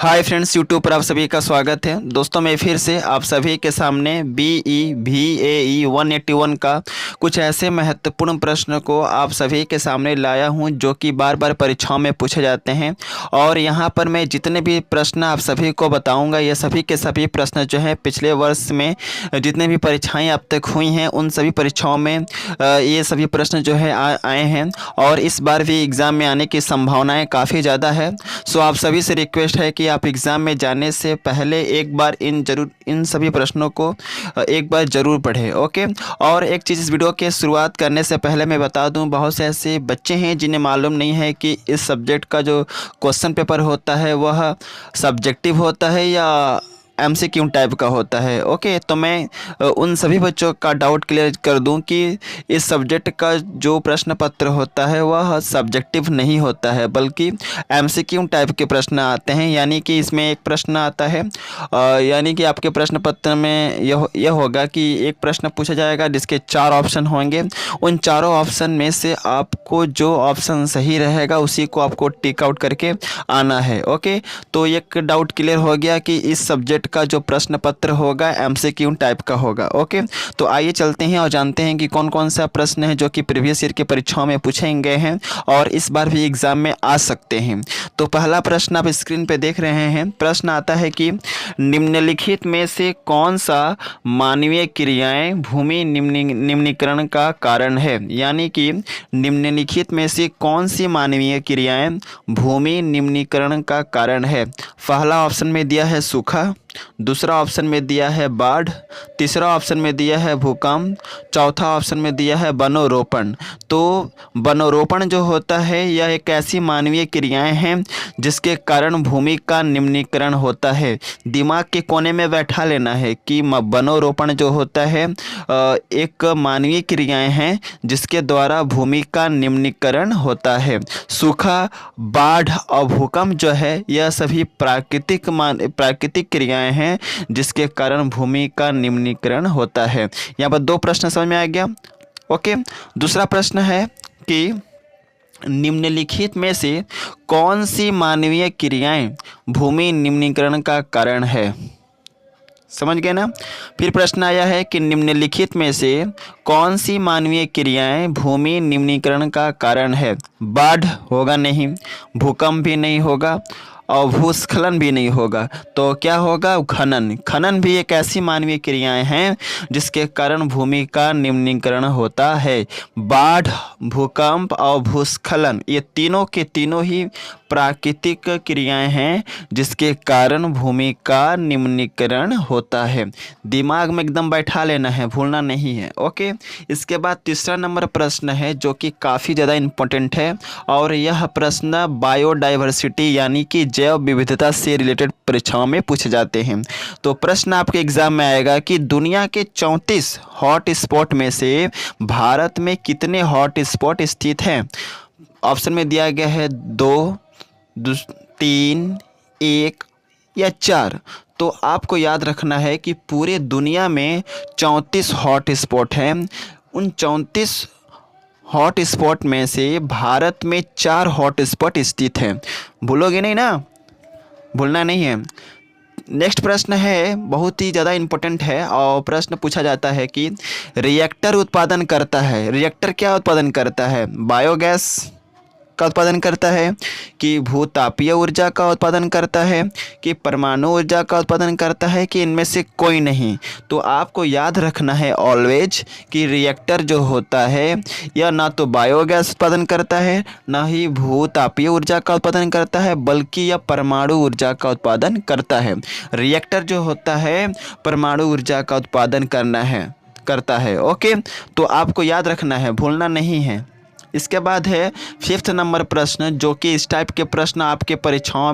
Hi friends, YouTube पर आप सभी का स्वागत है। दोस्तों मैं फिर से आप सभी के सामने BE-VAE 181 का कुछ ऐसे महत्वपूर्ण प्रश्न को आप सभी के सामने लाया हूं जो कि बार बार परीक्षाओं में पूछे जाते हैं। और यहां पर मैं जितने भी प्रश्न आप सभी को बताऊंगा ये सभी के सभी प्रश्न जो है पिछले वर्ष में जितने भी परीक्षाएँ अब तक हुई हैं उन सभी परीक्षाओं में ये सभी प्रश्न जो है आए हैं और इस बार भी एग्ज़ाम में आने की संभावनाएँ काफ़ी ज़्यादा है। सो आप सभी से रिक्वेस्ट है कि आप एग्ज़ाम में जाने से पहले एक बार इन सभी प्रश्नों को एक बार ज़रूर पढ़ें। ओके। और एक चीज़, इस वीडियो के शुरुआत करने से पहले मैं बता दूं, बहुत से ऐसे बच्चे हैं जिन्हें मालूम नहीं है कि इस सब्जेक्ट का जो क्वेश्चन पेपर होता है वह सब्जेक्टिव होता है या MCQ टाइप का होता है। ओके, तो मैं उन सभी बच्चों का डाउट क्लियर कर दूं कि इस सब्जेक्ट का जो प्रश्न पत्र होता है वह सब्जेक्टिव नहीं होता है बल्कि MCQ टाइप के प्रश्न आते हैं। यानी कि इसमें एक प्रश्न आता है, यानी कि आपके प्रश्न पत्र में यह होगा कि एक प्रश्न पूछा जाएगा जिसके 4 ऑप्शन होंगे। उन चारों ऑप्शन में से आपको जो ऑप्शन सही रहेगा उसी को आपको टिक आउट करके आना है। ओके, तो एक डाउट क्लियर हो गया कि इस सब्जेक्ट का जो प्रश्न पत्र होगा MCQ टाइप का होगा। ओके, तो आइए चलते हैं और जानते हैं कि कौन कौन सा प्रश्न है जो कि प्रीवियस ईयर की परीक्षाओं में पूछे गए हैं और इस बार भी एग्जाम में आ सकते हैं। तो पहला प्रश्न आप स्क्रीन पे देख रहे हैं। प्रश्न आता है कि निम्नलिखित में से कौन सा मानवीय क्रियाएं भूमि निम्नीकरण का कारण है। यानी कि निम्नलिखित में से कौन सी मानवीय क्रियाएं भूमि निम्नीकरण का कारण है। पहला ऑप्शन में दिया है सूखा, दूसरा ऑप्शन में दिया है बाढ़, तीसरा ऑप्शन में दिया है भूकंप, चौथा ऑप्शन में दिया है वनोरोपण। तो वनोरोपण जो होता है यह एक ऐसी मानवीय क्रियाएं हैं जिसके कारण भूमि का निम्नीकरण होता है। दिमाग के कोने में बैठा लेना है कि वनोरोपण जो होता है एक मानवीय क्रियाएं हैं जिसके द्वारा भूमि का निम्नीकरण होता है। सूखा, बाढ़ और भूकंप जो है यह सभी प्राकृतिक क्रियाएं हैं जिसके कारण भूमि का निम्नीकरण होता है। यहाँ पर 2 प्रश्न समझ में आ गया। ओके, दूसरा प्रश्न है कि निम्नलिखित में से कौन सी मानवीय क्रियाएं भूमि निम्नीकरण का कारण है। समझ गए ना। फिर प्रश्न आया है कि निम्नलिखित में से कौन सी मानवीय क्रियाएं भूमि निम्नीकरण का कारण है। बाढ़ होगा नहीं, भूकंप भी नहीं होगा और भूस्खलन भी नहीं होगा। तो क्या होगा, खनन। खनन भी एक ऐसी मानवीय क्रियाएं हैं जिसके कारण भूमि का निम्नीकरण होता है। बाढ़, भूकंप और भूस्खलन ये तीनों के तीनों ही प्राकृतिक क्रियाएं हैं जिसके कारण भूमि का निम्नीकरण होता है। दिमाग में एकदम बैठा लेना है, भूलना नहीं है। ओके, इसके बाद तीसरा नंबर प्रश्न है जो कि काफ़ी ज़्यादा इम्पोर्टेंट है और यह प्रश्न बायोडाइवर्सिटी यानी कि जैव विविधता से रिलेटेड परीक्षाओं में पूछे जाते हैं। तो प्रश्न आपके एग्जाम में आएगा कि दुनिया के 34 हॉट स्पॉट में से भारत में कितने हॉट स्पॉट स्थित हैं। ऑप्शन में दिया गया है 2, 3, 1 या 4। तो आपको याद रखना है कि पूरे दुनिया में 34 हॉट स्पॉट हैं। उन 34 हॉट स्पॉट में से भारत में 4 हॉट स्पॉट स्थित हैं। भूलोगे नहीं ना, भूलना नहीं है। नेक्स्ट प्रश्न है, बहुत ही ज़्यादा इम्पोर्टेंट है और प्रश्न पूछा जाता है कि रिएक्टर उत्पादन करता है। रिएक्टर क्या उत्पादन करता है, बायोगैस का उत्पादन करता है कि भूतापीय ऊर्जा का उत्पादन करता है कि परमाणु ऊर्जा का उत्पादन करता है कि इनमें से कोई नहीं। तो आपको याद रखना है ऑलवेज कि रिएक्टर जो होता है यह ना तो बायोगैस उत्पादन करता है ना ही भूतापीय ऊर्जा का उत्पादन करता है बल्कि यह परमाणु ऊर्जा का उत्पादन करता है। रिएक्टर जो होता है परमाणु ऊर्जा का उत्पादन करता है। ओके, तो आपको याद रखना है, भूलना नहीं है। इसके बाद है 5th नंबर प्रश्न जो कि इस टाइप के प्रश्न आपके परीक्षाओं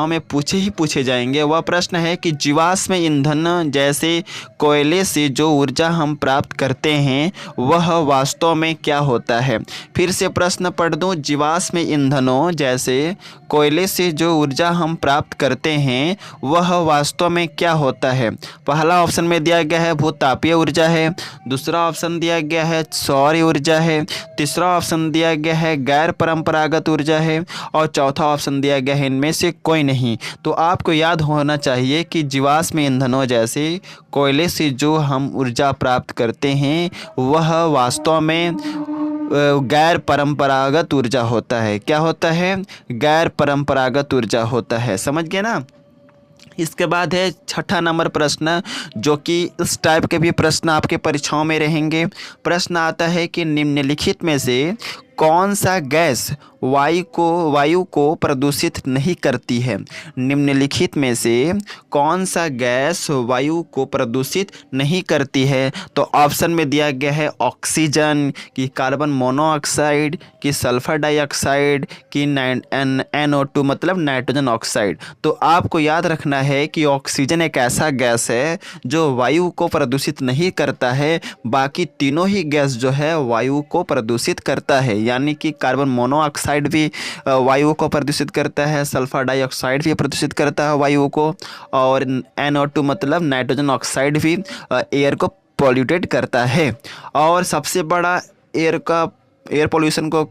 में पूछे जाएंगे। वह प्रश्न है कि जीवाश्म ईंधन जैसे कोयले से जो ऊर्जा हम प्राप्त करते हैं वह वास्तव में क्या होता है। फिर से प्रश्न पढ़ दूं, जीवाश्म ईंधनों जैसे कोयले से जो ऊर्जा हम प्राप्त करते हैं वह वास्तव में क्या होता है। पहला ऑप्शन में दिया गया है भूतापीय ऊर्जा है, दूसरा ऑप्शन दिया गया है सौर ऊर्जा है, तीसरा ऑप्शन दिया गया है गैर परंपरागत ऊर्जा है, और चौथा ऑप्शन दिया गया है इनमें से कोई नहीं। तो आपको याद होना चाहिए कि जीवाश्म ईंधनों जैसे कोयले से जो हम ऊर्जा प्राप्त करते हैं वह वास्तव में गैर परंपरागत ऊर्जा होता है। क्या होता है? गैर परंपरागत ऊर्जा होता है। समझ गए ना। इसके बाद है छठा नंबर प्रश्न, जो कि इस टाइप के भी प्रश्न आपके परीक्षाओं में रहेंगे। प्रश्न आता है कि निम्नलिखित में से कौन सा गैस वायु को प्रदूषित नहीं करती है? निम्नलिखित में से कौन सा गैस वायु को प्रदूषित नहीं करती है? तो ऑप्शन में दिया गया है ऑक्सीजन, कि कार्बन मोनोऑक्साइड, कि सल्फर डाइऑक्साइड, कि NO2 मतलब नाइट्रोजन ऑक्साइड। तो आपको याद रखना है कि ऑक्सीजन एक ऐसा गैस है जो वायु को प्रदूषित नहीं करता है, बाकी तीनों ही गैस जो है वायु को प्रदूषित करता है। यानी कि कार्बन मोनोऑक्साइड भी वायु को प्रदूषित करता है, सल्फर डाइऑक्साइड भी प्रदूषित करता है वायु को, और NO2 मतलब नाइट्रोजन ऑक्साइड भी एयर को पॉल्यूटेड करता है। और सबसे बड़ा एयर पोल्यूशन को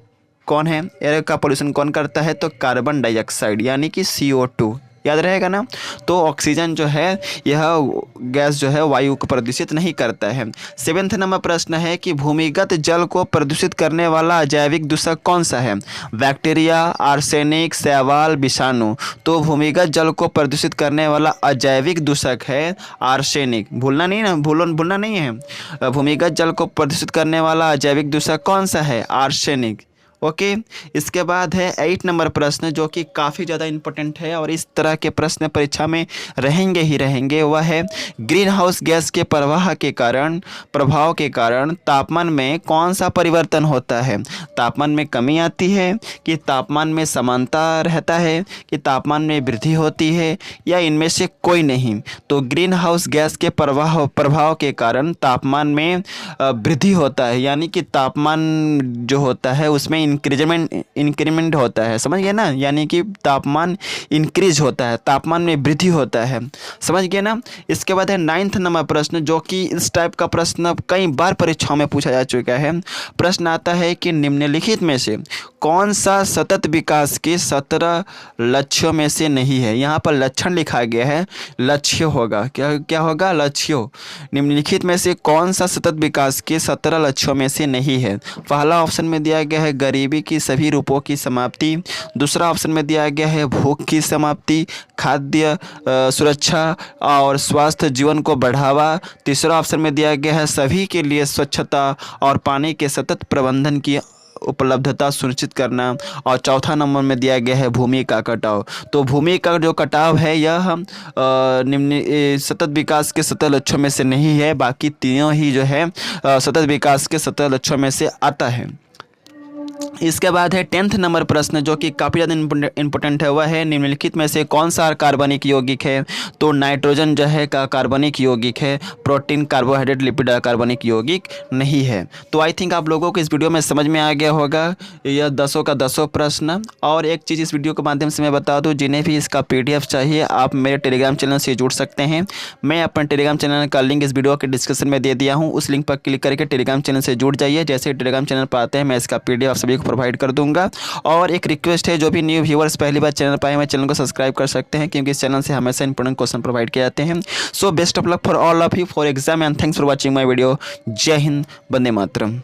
कौन है? एयर का पोल्यूशन कौन करता है? तो कार्बन डाइऑक्साइड यानी कि CO2। याद रहेगा ना। तो ऑक्सीजन जो है यह गैस जो है वायु को प्रदूषित नहीं करता है। 7वां नंबर प्रश्न है कि भूमिगत जल को प्रदूषित करने वाला अजैविक दूषक कौन सा है? बैक्टीरिया, आर्सेनिक, शैवाल, विषाणु। तो भूमिगत जल को प्रदूषित करने वाला अजैविक दूषक है आर्सेनिक। भूलना नहीं है। भूमिगत जल को प्रदूषित करने वाला अजैविक दूषक कौन सा है? आर्सेनिक। ओके। इसके बाद है 8 नंबर प्रश्न, जो कि काफ़ी ज़्यादा इम्पोर्टेंट है और इस तरह के प्रश्न परीक्षा में रहेंगे ही रहेंगे। वह है ग्रीन हाउस गैस के प्रभाव के कारण तापमान में कौन सा परिवर्तन होता है? तापमान में कमी आती है, कि तापमान में समानता रहता है, कि तापमान में वृद्धि होती है, या इनमें से कोई नहीं? तो ग्रीन हाउस गैस के प्रभाव के कारण तापमान में वृद्धि होता है, यानी कि तापमान जो होता है उसमें इंक्रीमेंट होता है। समझ गए ना। यानी कि तापमान इंक्रीज होता है, तापमान में वृद्धि होता है। समझ गए ना। इसके बाद है 9वां नंबर प्रश्न, जो कि इस टाइप का प्रश्न कई बार परीक्षाओं में पूछा जा चुका है। प्रश्न आता है कि निम्नलिखित में से कौन सा सतत विकास के 17 लक्ष्यों में से नहीं है? यहाँ पर लक्षण लिखा गया है, लक्ष्य होगा। क्या होगा? लक्ष्यों। निम्नलिखित में से कौन सा सतत विकास के 17 लक्ष्यों में से नहीं है? पहला ऑप्शन में दिया गया है गरीबी की सभी रूपों की समाप्ति। दूसरा ऑप्शन में दिया गया है भूख की समाप्ति, खाद्य सुरक्षा और स्वास्थ्य जीवन को बढ़ावा। तीसरा ऑप्शन में दिया गया है सभी के लिए स्वच्छता और पानी के सतत प्रबंधन की उपलब्धता सुनिश्चित करना। और चौथा नंबर में दिया गया है भूमि का कटाव। तो भूमि का जो कटाव है यह निम्न सतत विकास के 17 लक्ष्यों में से नहीं है, बाकी तीनों ही जो है सतत विकास के 17 लक्ष्यों में से आता है। इसके बाद है 10th नंबर प्रश्न, जो कि काफ़ी ज़्यादा इंपॉर्टेंट है। वह है निम्नलिखित में से कौन सा कार्बनिक यौगिक है? तो नाइट्रोजन जो है का कार्बनिक यौगिक है, प्रोटीन, कार्बोहाइड्रेट, लिपिड कार्बनिक यौगिक नहीं है। तो आई थिंक आप लोगों को इस वीडियो में समझ में आ गया होगा यह 10 का 10 प्रश्न। और एक चीज़ इस वीडियो के माध्यम से मैं बता दूँ, जिन्हें भी इसका PDF चाहिए आप मेरे टेलीग्राम चैनल से जुड़ सकते हैं। मैं अपने टेलीग्राम चैनल का लिंक इस वीडियो के डिस्क्रिप्शन में दे दिया हूँ। उस लिंक पर क्लिक करके टेलीग्राम चैनल से जुड़ जाइए। जैसे टेलीग्राम चैनल पर आते हैं मैं इसका PDF आप सभी को प्रोवाइड कर दूंगा। और एक रिक्वेस्ट है, जो भी न्यू व्यूअर्स पहली बार चैनल पर आए हैं चैनल को सब्सक्राइब कर सकते हैं, क्योंकि इस चैनल से हमेशा इंपॉर्टेंट क्वेश्चन प्रोवाइड किए जाते हैं। So best of luck for all of you for exam and thanks for watching my video. जय हिंद, वंदे मातरम।